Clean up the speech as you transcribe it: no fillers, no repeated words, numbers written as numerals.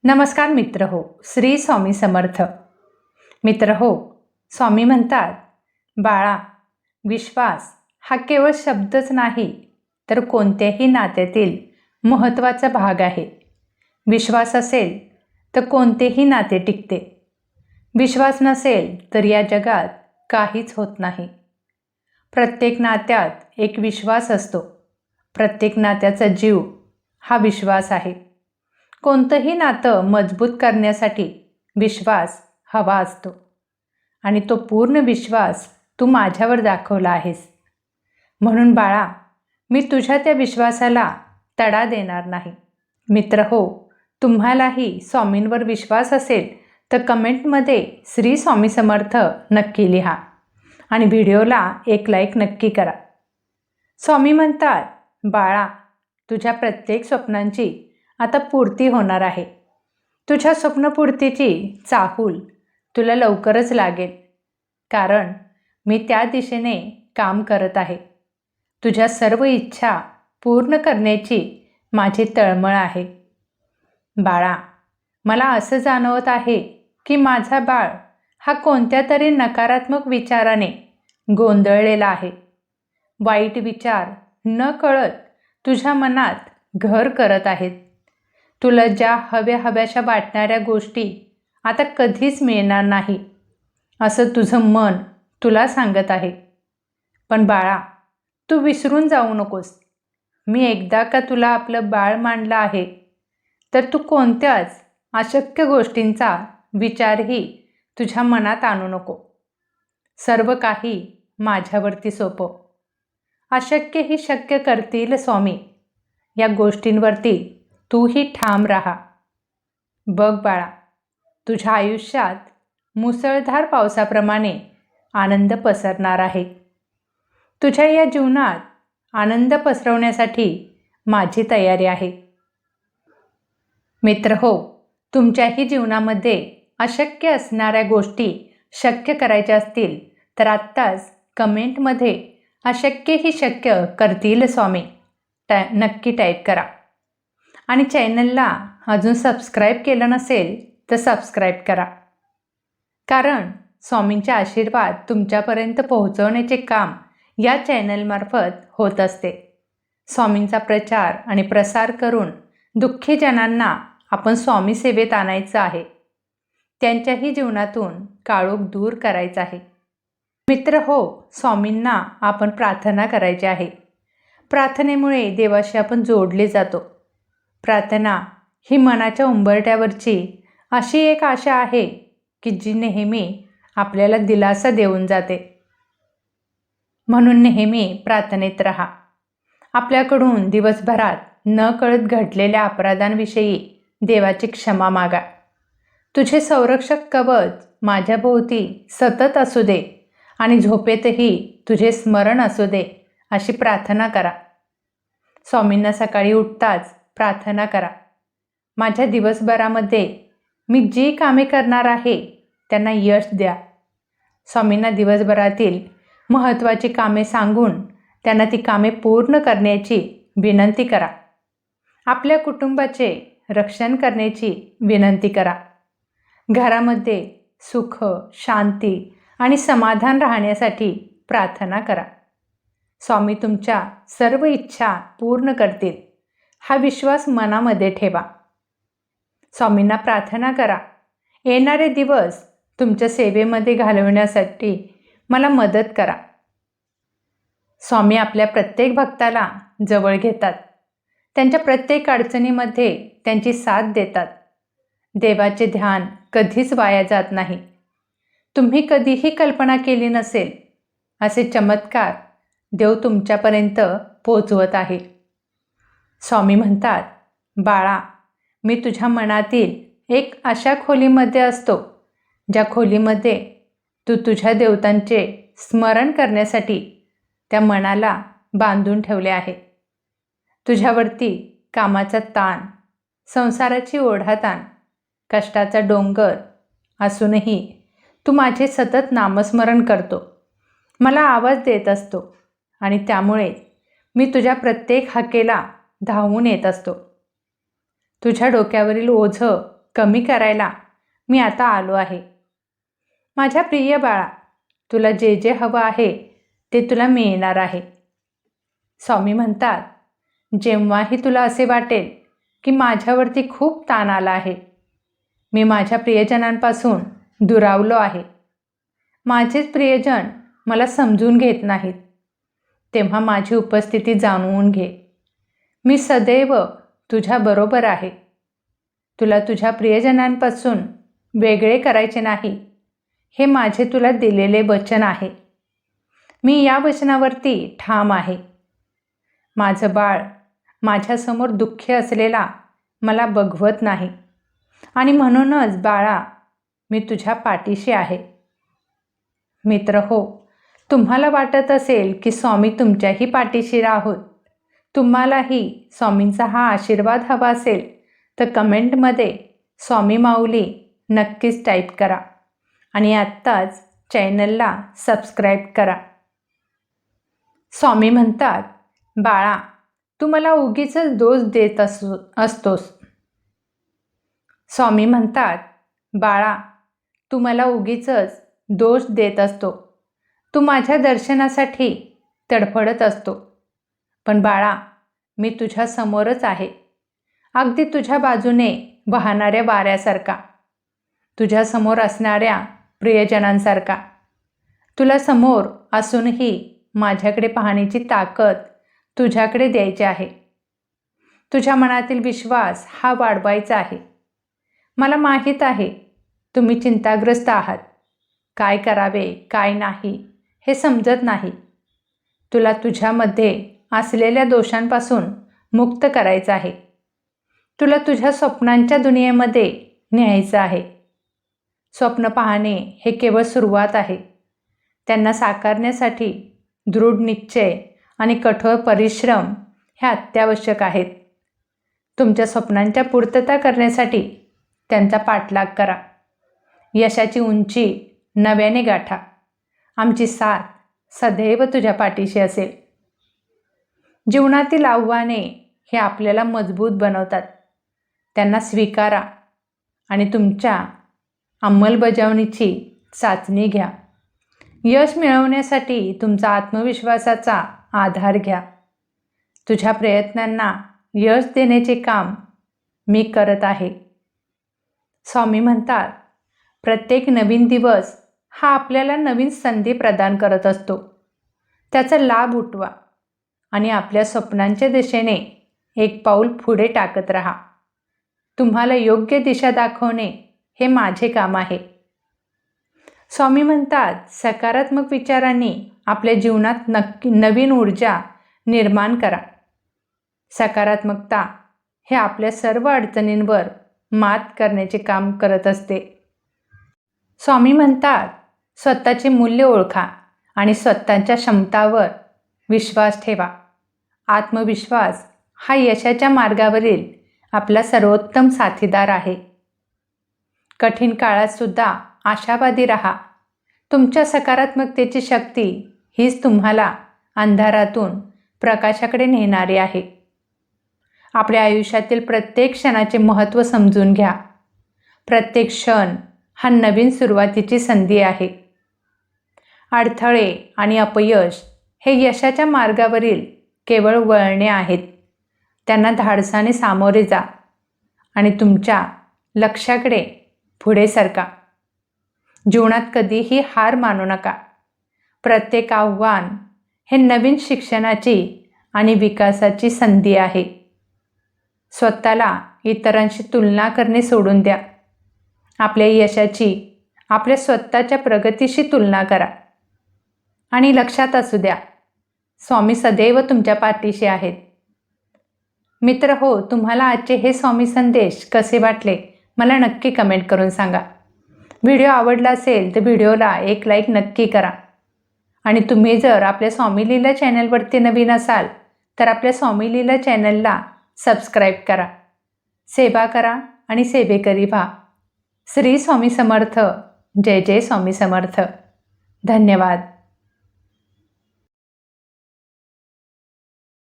नमस्कार मित्र हो, श्री स्वामी समर्थ. मित्र हो, स्वामी म्हणतात, बाळा, विश्वास हा केवळ शब्दच नाही तर कोणत्याही नात्यातील महत्त्वाचा भाग आहे. विश्वास असेल तर कोणतेही नाते टिकते. विश्वास नसेल तर या जगात काहीच होत नाही. प्रत्येक नात्यात एक विश्वास असतो. प्रत्येक नात्याचा जीव हा विश्वास आहे. कोणतंही नातं मजबूत करण्यासाठी विश्वास हवा असतो आणि तो पूर्ण विश्वास तू माझ्यावर दाखवला आहेस. म्हणून बाळा, मी तुझ्या त्या विश्वासाला तडा देणार नाही. मित्र हो, तुम्हालाही स्वामींवर विश्वास असेल तर कमेंटमध्ये श्री स्वामी समर्थ नक्की लिहा आणि व्हिडिओला एक लाईक नक्की करा. स्वामी म्हणतात, बाळा, तुझ्या प्रत्येक स्वप्नांची आता पूर्ती होणार आहे. तुझ्या स्वप्नपूर्तीची चाहूल तुला लवकरच लागेल, कारण मी त्या दिशेने काम करत आहे. तुझ्या सर्व इच्छा पूर्ण करण्याची माझी तळमळ आहे. बाळा, मला असं जाणवत आहे की माझा बाळ हा कोणत्या तरी नकारात्मक विचाराने गोंधळलेला आहे. वाईट विचार न कळत तुझ्या मनात घर करत आहेत. तुला ज्या हव्याशा वाटणाऱ्या गोष्टी आता कधीच मिळणार नाही असं तुझं मन तुला सांगत आहे. पण बाळा, तू विसरून जाऊ नकोस. मी एकदा का तुला आपलं बाळ मानलं आहे तर तू कोणत्याच अशक्य गोष्टींचा विचारही तुझ्या मनात आणू नको. सर्व काही माझ्यावरती सोपव. अशक्य ही शक्य करतील स्वामी. या गोष्टींवरती तूही ठाम राहा. बघ बाळा, तुझ्या आयुष्यात मुसळधार पावसाप्रमाणे आनंद पसरणार आहे. तुझ्या या जीवनात आनंद पसरवण्यासाठी माझी तयारी आहे. मित्र हो, तुमच्याही जीवनामध्ये अशक्य असणाऱ्या गोष्टी शक्य करायच्या असतील तर आत्ताच कमेंटमध्ये अशक्य ही शक्य करतील स्वामी नक्की टाईप करा. आणि चॅनलला अजून सबस्क्राईब केलं नसेल तर सबस्क्राईब करा, कारण स्वामींचे आशीर्वाद तुमच्यापर्यंत पोहोचवण्याचे काम या चॅनलमार्फत होत असते. स्वामींचा प्रचार आणि प्रसार करून दुःखी जनांना आपण स्वामी सेवेत आणायचं आहे. त्यांच्याही जीवनातून काळोख दूर करायचा आहे. मित्र हो, स्वामींना आपण प्रार्थना करायची आहे. प्रार्थनेमुळे देवाशी आपण जोडले जातो. प्रार्थना ही मनाच्या उंबरठ्यावरची अशी एक आशा आहे की जी नेहमी आपल्याला दिलासा देऊन जाते. म्हणून नेहमी प्रार्थनेत राहा. आपल्याकडून दिवसभरात न कळत घडलेल्या अपराधांविषयी देवाची क्षमा मागा. तुझे संरक्षक कवच माझ्याभोवती सतत असू दे आणि झोपेतही तुझे स्मरण असू दे अशी प्रार्थना करा. स्वामींना सकाळी उठताच प्रार्थना करा, माझ्या दिवसभरामध्ये मी जी कामे करणार आहे त्यांना यश द्या. स्वामींना दिवसभरातील महत्त्वाची कामे सांगून त्यांना ती कामे पूर्ण करण्याची विनंती करा. आपल्या कुटुंबाचे रक्षण करण्याची विनंती करा. घरामध्ये सुख, शांती आणि समाधान राहण्यासाठी प्रार्थना करा. स्वामी तुमच्या सर्व इच्छा पूर्ण करतील हा विश्वास मनामध्ये ठेवा. स्वामींना प्रार्थना करा, येणारे दिवस तुमच्या सेवेमध्ये घालवण्यासाठी मला मदत करा. स्वामी आपल्या प्रत्येक भक्ताला जवळ घेतात. त्यांच्या प्रत्येक अडचणीमध्ये त्यांची साथ देतात. देवाचे ध्यान कधीच वाया जात नाही. तुम्ही कधीही कल्पना केली नसेल असे चमत्कार देव तुमच्यापर्यंत पोहोचवत आहे. स्वामी म्हणतात, बाळा, मी तुझ्या मनातील एक अशा खोलीमध्ये असतो ज्या खोलीमध्ये तू तुझ्या देवतांचे स्मरण करण्यासाठी त्या मनाला बांधून ठेवले आहे. तुझ्यावरती कामाचा ताण, संसाराची ओढाताण, कष्टाचा डोंगर असूनही तू माझे सतत नामस्मरण करतो, मला आवाज देत असतो आणि त्यामुळे मी तुझ्या प्रत्येक हाकेला धावून येत असतो. तुझ्या डोक्यावरील ओझं कमी करायला मी आता आलो आहे. माझ्या प्रिय बाळा, तुला जे जे हवं आहे ते तुला मिळणार आहे. स्वामी म्हणतात, जेव्हाही तुला असे वाटेल की माझ्यावरती खूप ताण आला आहे, मी माझ्या प्रियजनांपासून दुरावलो आहे, माझेच प्रियजन मला समजून घेत नाहीत, तेव्हा माझी उपस्थिती जाणवून घे. मी सदैव तुझ्याबरोबर आहे. तुला तुझ्या प्रियजनांपासून वेगळे करायचे नाही, हे माझे तुला दिलेले वचन आहे. मी या वचनावरती ठाम आहे. माझं बाळ माझ्यासमोर दुःखी असलेला मला बघवत नाही आणि म्हणूनच बाळा, मी तुझ्या पाठीशी आहे. मित्र हो, तुम्हाला वाटत असेल की स्वामी तुमच्याही पाठीशी आहोत, तुम्हालाही स्वामींचा हा आशीर्वाद हवा असेल तर कमेंटमध्ये स्वामी माऊली नक्कीच टाईप करा आणि आत्ताच चॅनलला सबस्क्राईब करा. स्वामी म्हणतात, बाळा, तू मला उगीच दोष देत असतोस. स्वामी म्हणतात, बाळा, तू मला उगीच दोष देत असतो. तू माझ्या दर्शनासाठी तडफडत असतो. पण बाळा, मी तुझ्या समोरच आहे, अगदी तुझ्या बाजूने वाहणाऱ्या वाऱ्यासारखा, तुझ्या समोर असणाऱ्या प्रियजनांसारखा. तुला समोर असूनही माझ्याकडे पाहण्याची ताकद तुझ्याकडे द्यायची आहे. तुझ्या मनातील विश्वास हा वाढवायचा आहे. मला माहीत आहे तुम्ही चिंताग्रस्त आहात. काय करावे काय नाही हे समजत नाही. तुला तुझ्यामध्ये असलेल्या दोषांपासून मुक्त करायचं आहे. तुला तुझ्या स्वप्नांच्या दुनियेमध्ये न्यायचं आहे. स्वप्न पाहणे हे केवळ सुरुवात आहे. त्यांना साकारण्यासाठी दृढ निश्चय आणि कठोर परिश्रम हे अत्यावश्यक आहेत. तुमच्या स्वप्नांच्या पूर्तता करण्यासाठी त्यांचा पाठलाग करा. यशाची उंची नव्याने गाठा. आमची साथ सदैव तुझ्या पाठीशी असेल. जीवनातील आव्हाने हे आपल्याला मजबूत बनवतात. त्यांना स्वीकारा आणि तुमच्या अंमलबजावणीची चाचणी घ्या. यश मिळवण्यासाठी तुमचा आत्मविश्वासाचा आधार घ्या. तुझ्या प्रयत्नांना यश देण्याचे काम मी करत आहे. स्वामी म्हणतात, प्रत्येक नवीन दिवस हा आपल्याला नवीन संधी प्रदान करत असतो. त्याचा लाभ उठवा आणि आपल्या स्वप्नांच्या दिशेने एक पाऊल पुढे टाकत राहा. तुम्हाला योग्य दिशा दाखवणे हे माझे काम आहे. स्वामी म्हणतात, सकारात्मक विचारांनी आपल्या जीवनात नवीन ऊर्जा निर्माण करा. सकारात्मकता हे आपल्या सर्व अडचणींवर मात करण्याचे काम करत असते. स्वामी म्हणतात, स्वतःचे मूल्य ओळखा आणि स्वतःच्या क्षमतावर विश्वास ठेवा. आत्मविश्वास हा यशाच्या मार्गावरील आपला सर्वोत्तम साथीदार आहे. कठीण काळात सुद्धा आशावादी राहा. तुमच्या सकारात्मकतेची शक्ती हीच तुम्हाला अंधारातून प्रकाशाकडे नेणारी आहे. आपल्या आयुष्यातील प्रत्येक क्षणाचे महत्त्व समजून घ्या. प्रत्येक क्षण हा नवीन सुरुवातीची संधी आहे. अडथळे आणि अपयश हे यशाच्या मार्गावरील केवळ वळणे आहेत. त्यांना धाडसाने सामोरे जा आणि तुमच्या लक्ष्याकडे पुढे सरका. जीवनात कधीही हार मानू नका. प्रत्येक आव्हान हे नवीन शिक्षणाची आणि विकासाची संधी आहे. स्वतःला इतरांशी तुलना करणे सोडून द्या. आपल्या यशाची आपल्या स्वतःच्या प्रगतीशी तुलना करा आणि लक्षात असू द्या, स्वामी सदैव तुमच्या पाठीशी आहेत. मित्र हो, तुम्हाला आजचे हे स्वामी संदेश कसे वाटले मला नक्की कमेंट करून सांगा. व्हिडिओ आवडला असेल तर व्हिडिओला एक लाईक नक्की करा आणि तुम्ही जर आपल्या स्वामी लीला चॅनलवरती नवीन असाल तर आपल्या स्वामी लीला चॅनलला सबस्क्राईब करा. सेवा करा आणि सेवेकरी व्हा. श्री स्वामी समर्थ. जय जय स्वामी समर्थ. धन्यवाद.